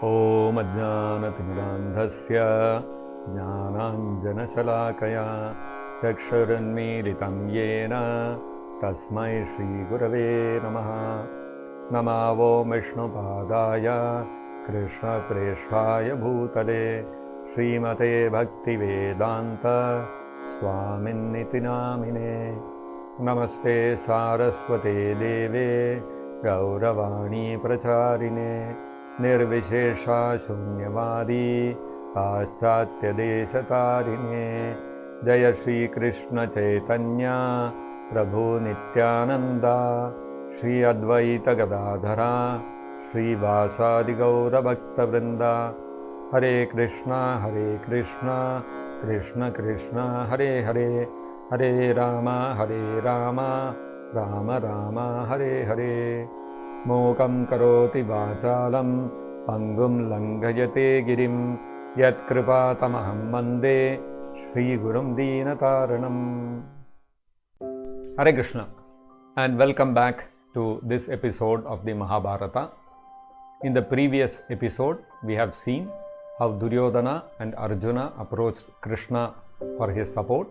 ॐ अज्ञानतिमिरान्धस्य ज्ञानाञ्जनशलाकया चक्षुरुन्मीलितं येन तस्मै श्रीगुरवे नमः। नमो विष्णुपादाय कृष्णप्रेष्ठाय भूतले श्रीमते भक्तिवेदान्त स्वामिन्निति नामिने। नमस्ते सारस्वते देवे गौरवाणी प्रचारिणे निर्विशेषा शून्यवादी पाश्चात्यदेशतारिणे। जय श्री कृष्ण चैतन्य प्रभु नित्यानंदा श्री अद्वैत गदाधरा श्रीवासादि गौरभक्तवृंदा। हरे कृष्णा कृष्ण कृष्ण हरे हरे, हरे राम राम राम हरे हरे। मूकं करोति वाचालं पंगुं लंघयते गिरिं यत्कृपातमहं वन्दे श्रीगुरुं दीनतारणम्। Hare Krishna and welcome back to this episode of the Mahabharata. In the previous episode we have seen how Duryodhana and Arjuna approached Krishna for his support.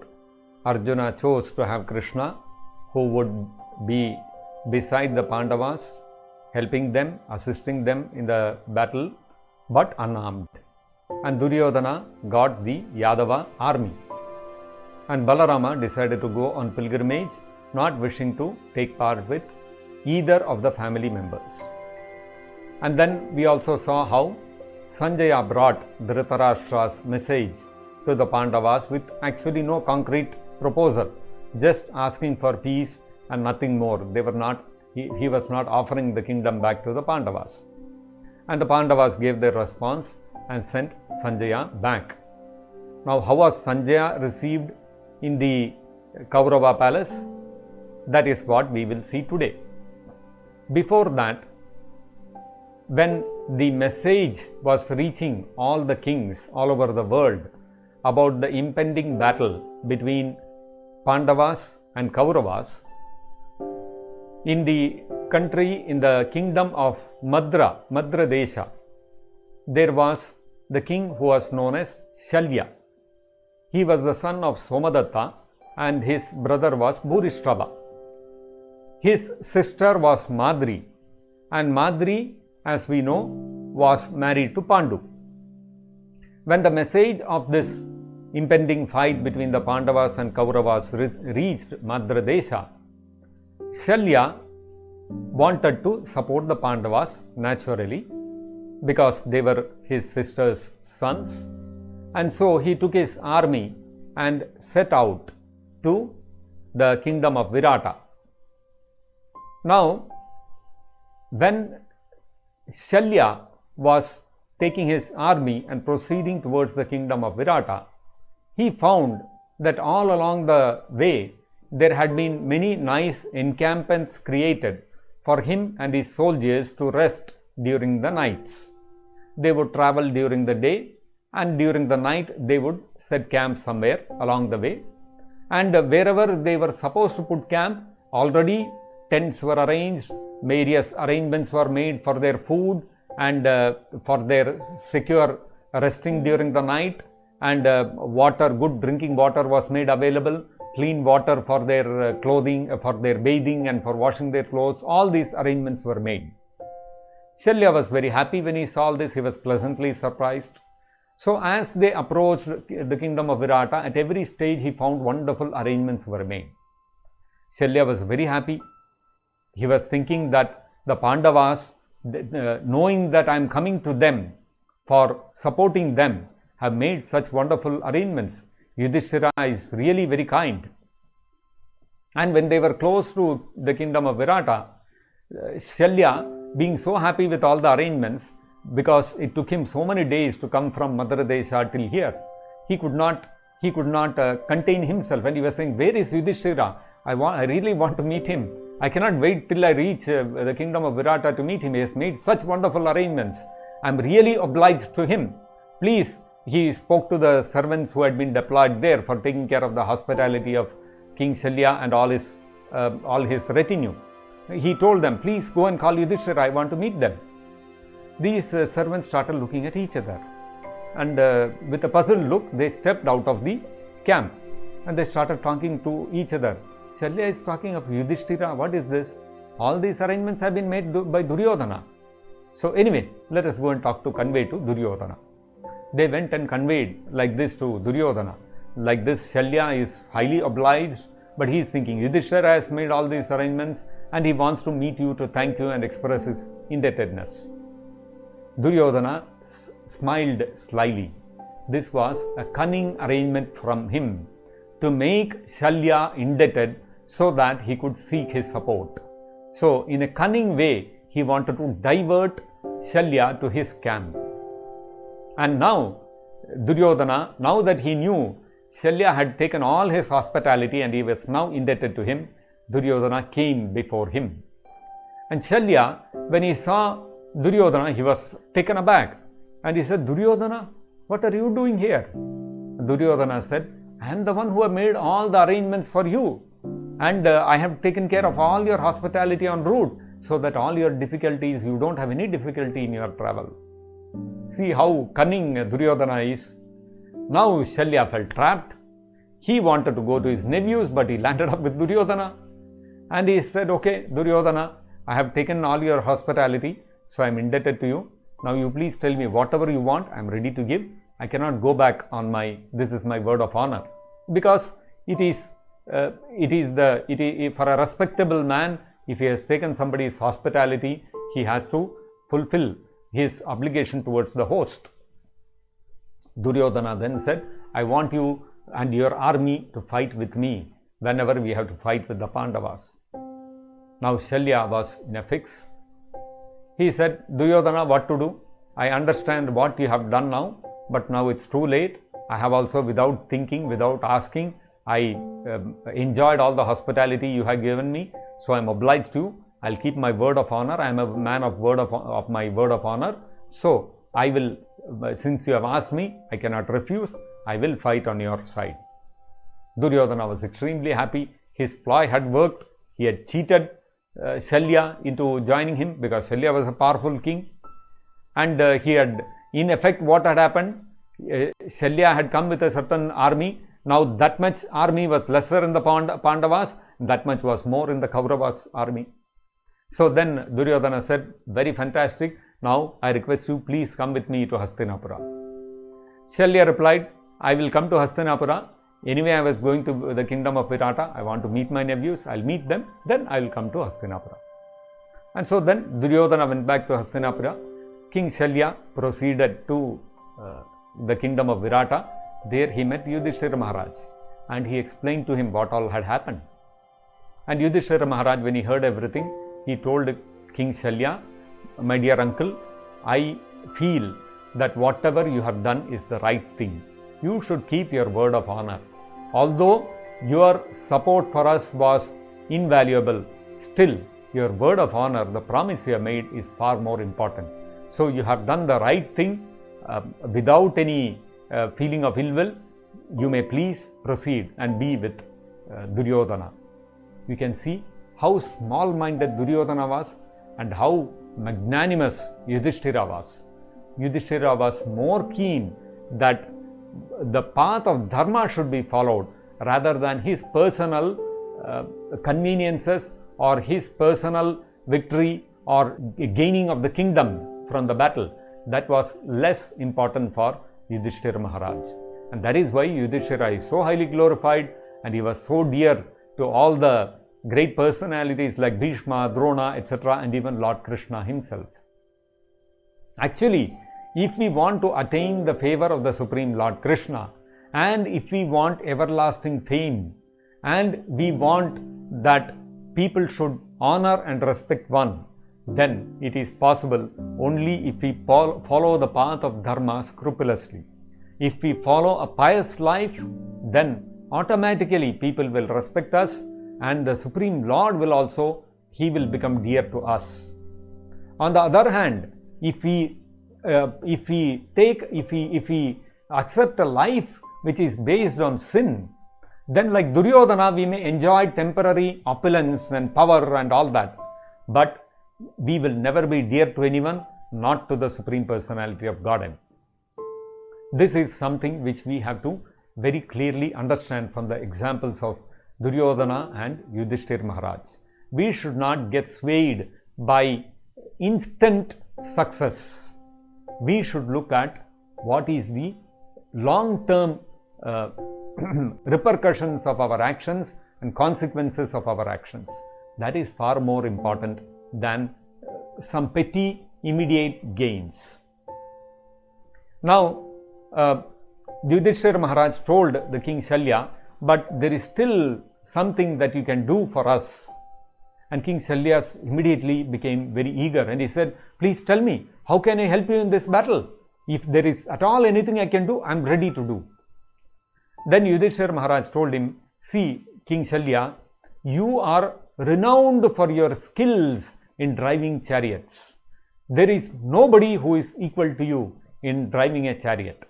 Arjuna chose to have Krishna, who would be beside the Pandavas, helping them, assisting them in the battle, but unarmed. And Duryodhana got the Yadava army. And Balarama decided to go on pilgrimage, not wishing to take part with either of the family members. And then we also saw how Sanjaya brought Dhritarashtra's message to the Pandavas with actually no concrete proposal, just asking for peace and nothing more. He was not offering the kingdom back to the Pandavas. And the Pandavas gave their response and sent Sanjaya back. Now, how was Sanjaya received in the Kaurava palace? That is what we will see today. Before that, when the message was reaching all the kings all over the world about the impending battle between Pandavas and Kauravas, in the country, in the kingdom of Madra Desha, there was the king who was known as Shalya. He was the son of Somadatta and his brother was Bhurishtava. His sister was Madri, and Madri, as we know, was married to Pandu. When the message of this impending fight between the Pandavas and Kauravas reached Madra Desha, Shalya wanted to support the Pandavas naturally because they were his sister's sons, and so he took his army and set out to the kingdom of Virata. Now, when Shalya was taking his army and proceeding towards the kingdom of Virata, he found that all along the way there had been many nice encampments created for him and his soldiers to rest during the nights. They would travel during the day, and during the night they would set camp somewhere along the way, and wherever they were supposed to put camp, already tents were arranged, various arrangements were made for their food and for their secure resting during the night, and water, good drinking water was made available, clean water for their clothing, for their bathing and for washing their clothes. All these arrangements were made. Shalya was very happy when he saw this. He was pleasantly surprised. So as they approached the kingdom of Virata, at every stage he found wonderful arrangements were made. Shalya was very happy. He was thinking that the Pandavas, knowing that I am coming to them for supporting them, have made such wonderful arrangements. Yudhishthira is really very kind. And when they were close to the kingdom of Virata, Shalya, being so happy with all the arrangements, because it took him so many days to come from Madra Desha till here, he could not contain himself, and he was saying, "Where is Yudhishthira? I really want to meet him. I cannot wait till I reach the kingdom of Virata to meet him. He has made such wonderful arrangements. I am really obliged to him. Please." He spoke to the servants who had been deployed there for taking care of the hospitality of King Shalya and all his retinue. He told them, "Please go and call Yudhishthira, I want to meet them." these servants started looking at each other, and with a puzzled look they stepped out of the camp and they started talking to each other. Shalya is talking of Yudhishthira. What is this? All these arrangements have been made by Duryodhana. So anyway, let us go and convey to Duryodhana. They went and conveyed like this to Duryodhana. Like this, Shalya is highly obliged, but he is thinking Yudhishthira has made all these arrangements and he wants to meet you to thank you and express his indebtedness. Duryodhana smiled slyly. This was a cunning arrangement from him to make Shalya indebted so that he could seek his support. So in a cunning way, he wanted to divert Shalya to his camp. And now Duryodhana, now that he knew Shalya had taken all his hospitality and he was now indebted to him, Duryodhana came before him. And Shalya, when he saw Duryodhana, he was taken aback. And he said, Duryodhana, what are you doing here? Duryodhana said, I am the one who have made all the arrangements for you. And I have taken care of all your hospitality en route, so that all your difficulties, you don't have any difficulty in your travel. See how cunning Duryodhana is. Now Shalya felt trapped. He wanted to go to his nephews, but he landed up with Duryodhana. And he said, okay, Duryodhana, I have taken all your hospitality, so I am indebted to you. Now you please tell me whatever you want, I am ready to give. I cannot go back on this is my word of honor. Because for a respectable man, if he has taken somebody's hospitality, he has to fulfill his obligation towards the host. Duryodhana then said, I want you and your army to fight with me whenever we have to fight with the Pandavas. Now Shalya was in a fix. He said, Duryodhana, what to do? I understand what you have done now, but now it's too late. I have also, without thinking, without asking, I enjoyed all the hospitality you have given me, so I am obliged to you. I'll keep my word of honor. I am a man of my word of honor. So I will, since you have asked me, I cannot refuse. I will fight on your side. Duryodhana was extremely happy. His ploy had worked. He had cheated Shalya into joining him because Shalya was a powerful king. And he had, in effect, what had happened? Shalya had come with a certain army. Now that much army was lesser in the Pandavas, that much was more in the Kauravas army. So then Duryodhana said, very fantastic, now I request you please come with me to Hastinapura. Shalya replied, I will come to Hastinapura. Anyway, I was going to the kingdom of Virata. I want to meet my nephews. I'll meet them. Then I will come to Hastinapura. And so then Duryodhana went back to Hastinapura. King Shalya proceeded to the kingdom of Virata. There he met Yudhishthira Maharaj and he explained to him what all had happened. And Yudhishthira Maharaj, when he heard everything, he told King Shalya, my dear uncle, I feel that whatever you have done is the right thing. You should keep your word of honor. Although your support for us was invaluable, still your word of honor, the promise you have made, is far more important. So you have done the right thing without any feeling of ill will. You may please proceed and be with Duryodhana. You can see how small-minded Duryodhana was and how magnanimous Yudhishthira was. Yudhishthira was more keen that the path of dharma should be followed rather than his personal conveniences or his personal victory or gaining of the kingdom from the battle. That was less important for Yudhishthira Maharaj. And that is why Yudhishthira is so highly glorified and he was so dear to all the great personalities like Bhishma, Drona, etc. and even Lord Krishna himself. Actually, if we want to attain the favor of the Supreme Lord Krishna, and if we want everlasting fame, and we want that people should honor and respect one, then it is possible only if we follow the path of dharma scrupulously. If we follow a pious life, then automatically people will respect us and the Supreme Lord will also, he will become dear to us. On the other hand, if we accept a life which is based on sin, then like Duryodhana we may enjoy temporary opulence and power and all that, but we will never be dear to anyone. not to the Supreme Personality of Godhead. This is something which we have to very clearly understand from the examples of Duryodhana and Yudhishthir Maharaj. We should not get swayed by instant success. We should look at what is the long-term repercussions of our actions and consequences of our actions. That is far more important than some petty immediate gains. Now, Yudhishthira Maharaj told the king Shalya, but there is still something that you can do for us. And King Shalya immediately became very eager and he said, please tell me, how can I help you in this battle? If there is at all anything I can do, I am ready to do. Then Yudhishthira Maharaj told him, see, King Shalya, you are renowned for your skills in driving chariots. There is nobody who is equal to you in driving a chariot.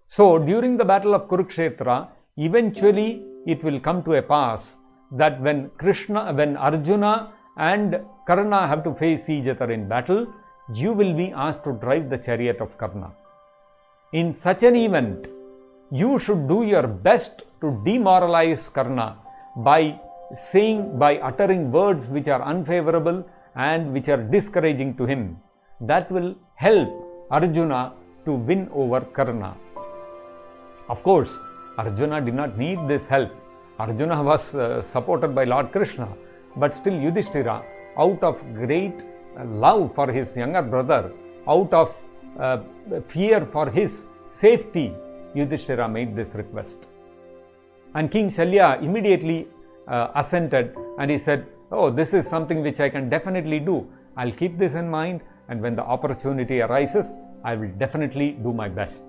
So, during the battle of Kurukshetra, eventually it will come to a pass that when Arjuna and Karna have to face each other in battle, you will be asked to drive the chariot of Karna. In such an event, you should do your best to demoralize Karna by uttering words which are unfavorable and which are discouraging to him. That will help Arjuna to win over Karna. Of course, Arjuna did not need this help. Arjuna was supported by Lord Krishna, but still Yudhishthira, out of great love for his younger brother, out of fear for his safety, Yudhishthira made this request. And King Shalya immediately assented and he said, oh, this is something which I can definitely do. I'll keep this in mind, and when the opportunity arises, I will definitely do my best.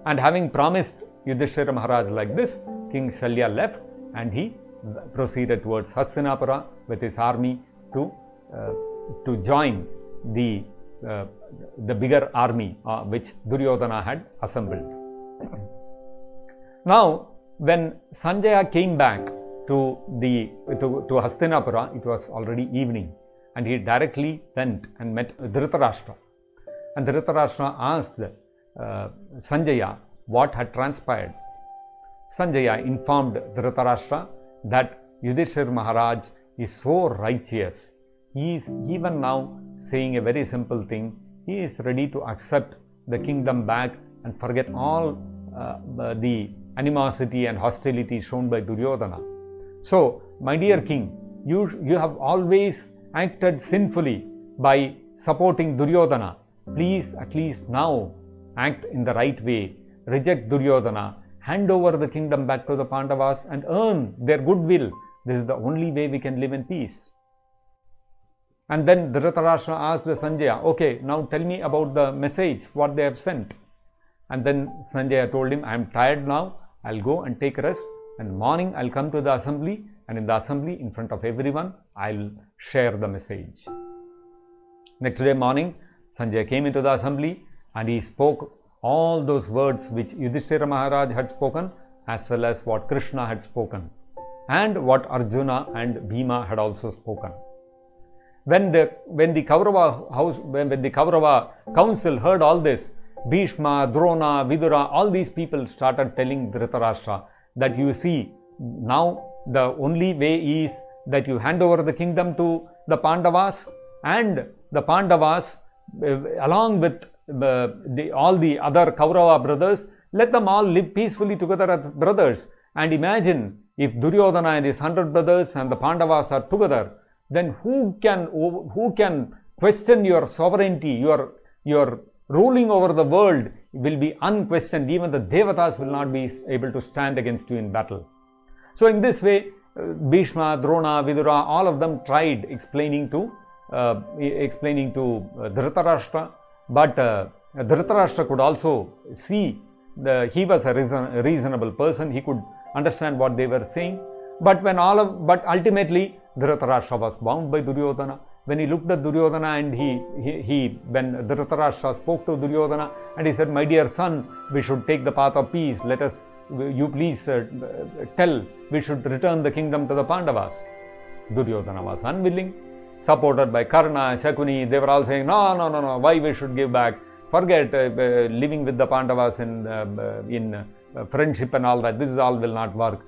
And having promised Yudhishthira Maharaj like this, King Shalya left and he proceeded towards Hastinapura with his army to join the bigger army which Duryodhana had assembled. Now, when Sanjaya came back to Hastinapura, it was already evening, and he directly went and met Dhritarashtra. And Dhritarashtra asked Sanjaya what had transpired. Sanjaya informed Dhritarashtra that Yudhishthira Maharaj is so righteous. He is even now saying a very simple thing. He is ready to accept the kingdom back and forget all the animosity and hostility shown by Duryodhana. So, my dear king, you have always acted sinfully by supporting Duryodhana. Please, at least now, act in the right way. Reject Duryodhana, hand over the kingdom back to the Pandavas and earn their goodwill. This is the only way we can live in peace. And then Dhritarashtra asked Sanjaya, okay, now tell me about the message, what they have sent. And then Sanjaya told him, I am tired now, I'll go and take rest, and morning I'll come to the assembly, and in the assembly, in front of everyone, I'll share the message. Next day morning, Sanjaya came into the assembly and he spoke all those words which Yudhishthira Maharaj had spoken, as well as what Krishna had spoken, and what Arjuna and Bhima had also spoken. When the Kaurava council heard all this, Bhishma, Drona, Vidura, all these people started telling Dhritarashtra that you see, now the only way is that you hand over the kingdom to the Pandavas, and the Pandavas, along with all the other Kaurava brothers, let them all live peacefully together as brothers. And imagine if Duryodhana and his 100 brothers and the Pandavas are together, then who can question your sovereignty, your ruling over the world will be unquestioned. Even the Devatas will not be able to stand against you in battle. So in this way, Bhishma, Drona, Vidura, all of them tried explaining to Dhritarashtra, but Dhritarashtra could also see he was a reasonable person. He could understand what they were saying. But ultimately Dhritarashtra was bound by Duryodhana. When he looked at Duryodhana and when Dhritarashtra spoke to Duryodhana and he said, my dear son, we should take the path of peace. You please tell, we should return the kingdom to the Pandavas. Duryodhana was unwilling. supported by Karna, Shakuni. They were all saying, no, why we should give back? Forget living with the Pandavas in friendship and all that. This is all will not work.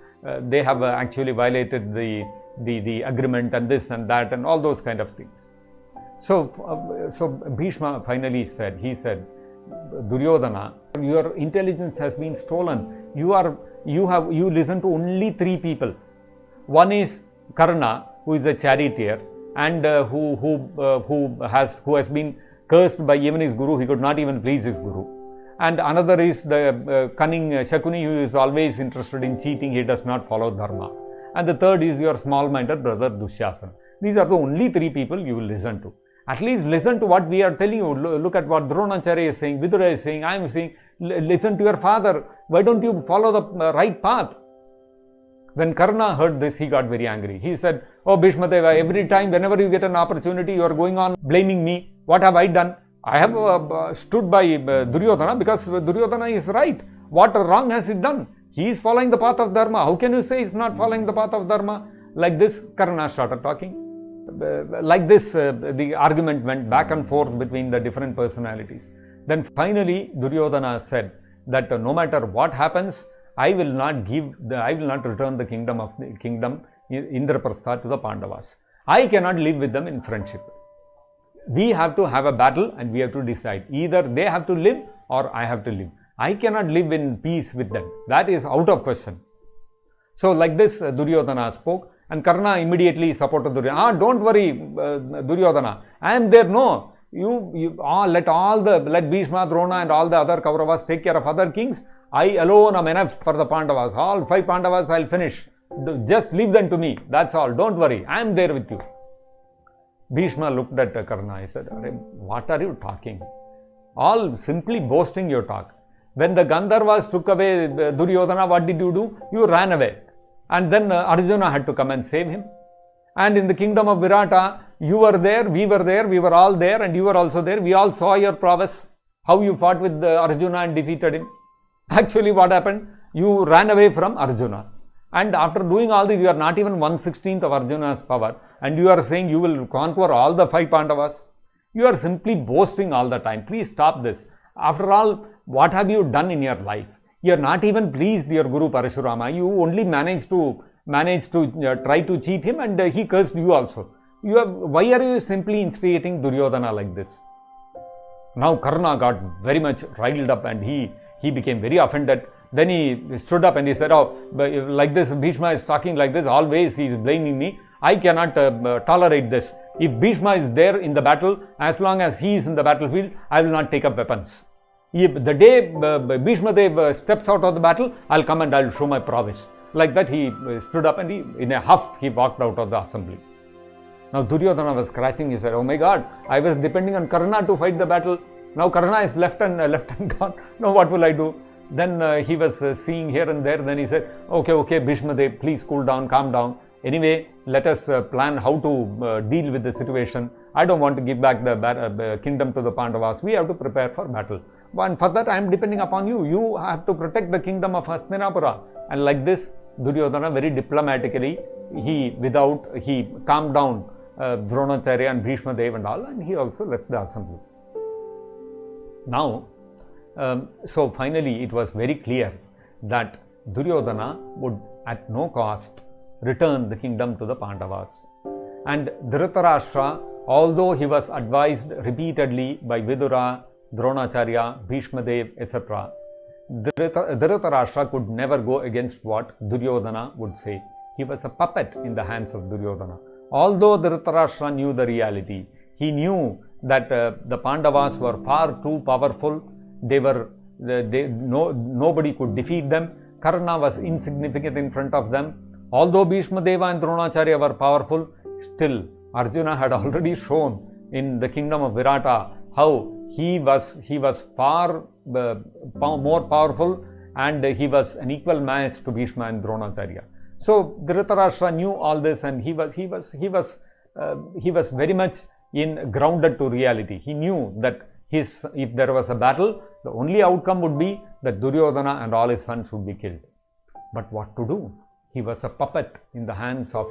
They have actually violated the agreement and this and that and all those kind of things. So Bhishma finally said, Duryodhana, your intelligence has been stolen. You listen to only 3 people. One is Karna, who is a charioteer and who has been cursed by even his guru. He could not even please his guru. And another is the cunning Shakuni, who is always interested in cheating. He does not follow dharma. And the third is your small-minded brother Dushyasana. These are the only 3 people you will listen to. At least listen to what we are telling you. Look at what Dronacharya is saying, Vidura is saying, I am saying. Listen to your father. Why don't you follow the right path? When Karna heard this, he got very angry. He said, oh Bhishma Deva, every time, whenever you get an opportunity, you are going on blaming me. What have I done? I have stood by Duryodhana because Duryodhana is right. What wrong has he done? He is following the path of Dharma. How can you say he is not following the path of Dharma? Like this, Karna started talking. Like this, the argument went back and forth between the different personalities. Then finally, Duryodhana said that no matter what happens, I will not return the kingdom Indraprastha to the Pandavas. I cannot live with them in friendship. We have to have a battle and we have to decide. Either they have to live or I have to live. I cannot live in peace with them. That is out of question. So like this, Duryodhana spoke, and Karna immediately supported Duryodhana. Don't worry, Duryodhana. I am there. No, let Bhishma, Drona and all the other Kauravas take care of other kings. I alone am enough for the Pandavas. All 5 Pandavas I'll finish. Just leave them to me. That's all. Don't worry. I am there with you. Bhishma looked at Karna. He said, what are you talking? All simply boasting your talk. When the Gandharvas took away Duryodhana, what did you do? You ran away. And then Arjuna had to come and save him. And in the kingdom of Virata, you were there, we were all there, and you were also there. We all saw your prowess, how you fought with Arjuna and defeated him. Actually, what happened? You ran away from Arjuna. And after doing all this, you are not even 1/16 of Arjuna's power. And you are saying you will conquer all the 5 Pandavas. You are simply boasting all the time. Please stop this. After all, what have you done in your life? You are not even pleased your Guru Parashurama. You only managed to try to cheat him, and he cursed you also. Why are you simply instigating Duryodhana like this? Now Karna got very much riled up and he became very offended. Then he stood up and he said, oh, like this, Bhishma is talking like this, always he is blaming me. I cannot tolerate this. If Bhishma is there in the battle, as long as he is in the battlefield, I will not take up weapons. If the day Bhishma Dev steps out of the battle, I'll come and I'll show my prowess. Like that, he stood up and in a huff, he walked out of the assembly. Now Duryodhana was scratching his head. Oh my God, I was depending on Karna to fight the battle. Now Karna is left and gone. Now what will I do? Then he was seeing here and there. Then he said, okay, Bhishma Dev, please cool down, calm down. Anyway, let us plan how to deal with the situation. I don't want to give back the kingdom to the Pandavas. We have to prepare for battle. And for that, I am depending upon you. You have to protect the kingdom of Hastinapura. And like this, Duryodhana very diplomatically, he calmed down Dronacharya and Bhishma Dev and all, and he also left the assembly. Now, so finally it was very clear that Duryodhana would at no cost return the kingdom to the Pandavas. And Dhritarashtra, although he was advised repeatedly by Vidura, Dronacharya, Bhishma Dev, etc., Dhritarashtra could never go against what Duryodhana would say. He was a puppet in the hands of Duryodhana. Although Dhritarashtra knew the reality, he knew that the Pandavas were far too powerful. Nobody could defeat them. Karna was insignificant in front of them. Although Bhishma Deva and Dronacharya were powerful, still Arjuna had already shown in the kingdom of Virata how he was far more powerful, and he was an equal match to Bhishma and Dronacharya. So Dhritarashtra knew all this, and he was very much grounded to reality. He knew that if there was a battle, the only outcome would be that Duryodhana and all his sons would be killed. But what to do? He was a puppet in the hands of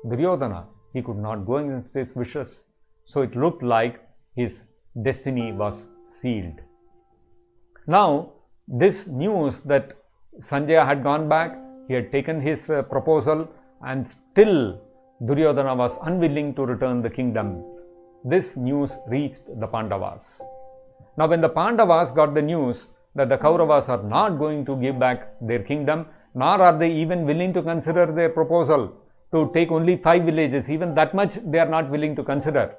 Duryodhana. he could not go against his wishes. So it looked like his destiny was sealed. Now, this news that Sanjaya had gone back, he had taken his proposal, and still Duryodhana was unwilling to return the kingdom. This news reached the Pandavas. Now, when the Pandavas got the news that the Kauravas are not going to give back their kingdom, nor are they even willing to consider their proposal to take only 5 villages, even that much they are not willing to consider.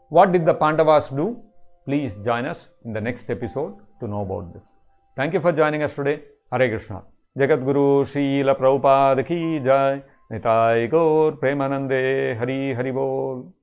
What did the Pandavas do? Please join us in the next episode to know about this. Thank you for joining us today. Hare Krishna. Jagat Guru Srila Prabhupada Ki Jai. Nitai Gaur Premanande Hari Hari Bol.